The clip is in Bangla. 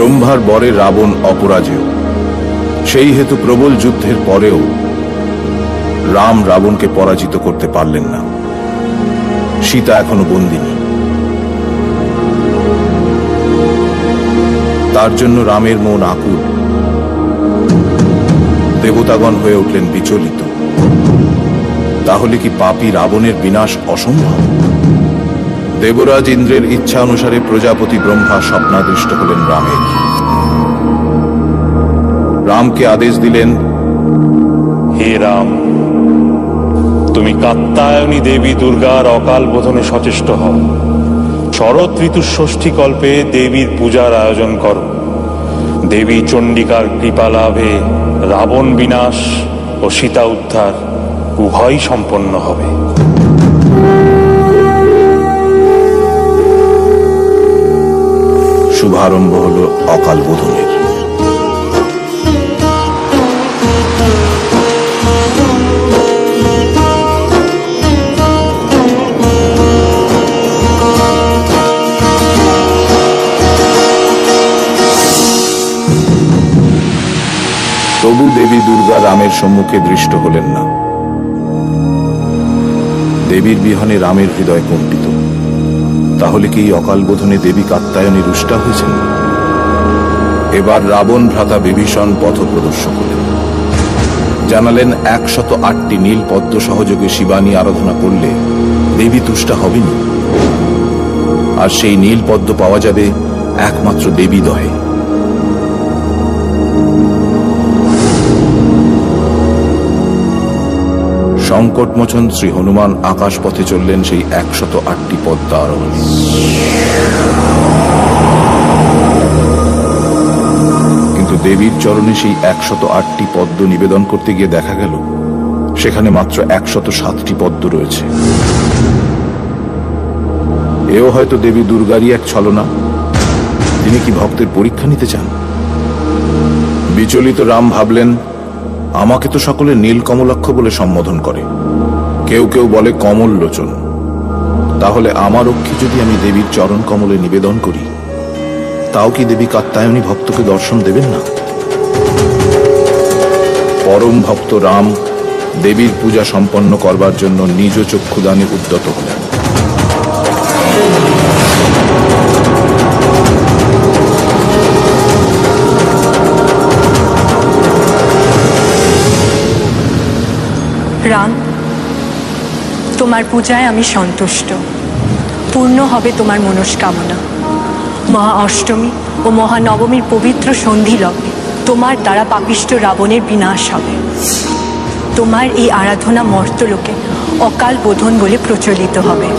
ব্রহ্মার বরে রাবণ অপরাজেয়। সেই হেতু প্রবল যুদ্ধের পরেও রাম রাবণকে পরাজিত করতে পারলেন না। সীতা এখনো বন্দিনী। তার জন্য রামের মন আকুল। দেবতাগণ হয়ে উঠলেন বিচলিত। তাহলে কি পাপী রাবণের বিনাশ অসম্ভব? দেবরাজ ইন্দ্রের ইচ্ছা অনুসারে প্রজাপতি ব্রহ্মা স্বপ্নাদৃষ্ট হলেন রামের। রামকে আদেশ দিলেন, হে রাম, তুমি কাত্যায়নী দেবী দুর্গার অকাল বোধনে সচেষ্ট হও। শরৎ ঋতুর ষষ্ঠী কল্পে দেবীর পূজার আয়োজন করো। দেবী চণ্ডিকার কৃপা লাভে রাবণ বিনাশ ও সীতা উদ্ধার উভয়ই সম্পন্ন হবে। শুভারম্ভ হল অকাল বোধনের। তবু দেবী দুর্গা রামের সম্মুখে দৃষ্ট হলেন না। দেবীর বিহনে রামের হৃদয় কম্পিত। তাহলে কি অকাল বোধনে দেবী কাত্যায়নী রুষ্টা হয়েছেন? এবার রাবণ ভ্রাতা বিভীষণ পথ প্রদর্শক হলেন। জানালেন 108টি নীল পদ্ম সহযোগে শিবানী আরাধনা করলে দেবী তুষ্টা হবেনি। আর সেই নীল পদ্ম পাওয়া যাবে একমাত্র দেবী দহে। সংকটমোচন শ্রী হনুমান আকাশ পথে চললেন সেই 108টি পদ্ম আরোহণে। কিন্তু দেবীর চরণে সেই 108টি পদ্ম নিবেদন করতে গিয়ে দেখা গেল সেখানে মাত্র 107টি পদ্ম রয়েছে। এও হয়তো দেবী দুর্গারই এক ছলনা। তিনি কি ভক্তের পরীক্ষা নিতে চান? বিচলিত রাম ভাবলেন, আমাকে তো সকলে নীল কমলাক্ষ বলে সম্বোধন করে, কেউ কেউ বলে কমল লোচন। তাহলে আমার রক্ষে যদি আমি দেবীর চরণ কমলে নিবেদন করি, তাও কি দেবী কাত্যায়নী ভক্তকে দর্শন দেবেন না? পরম ভক্ত রাম দেবীর পূজা সম্পন্ন করবার জন্য নিজ চক্ষুদানে উদ্যত হলেন। রাম, তোমার পূজায় আমি সন্তুষ্ট। পূর্ণ হবে তোমার মনস্কামনা। মহা অষ্টমী ও মহানবমীর পবিত্র সন্ধি লগ্নে তোমার দ্বারা পাপিষ্ট রাবণের বিনাশ হবে। তোমার এই আরাধনা মর্তলোকে অকাল বোধন বলে প্রচলিত হবে।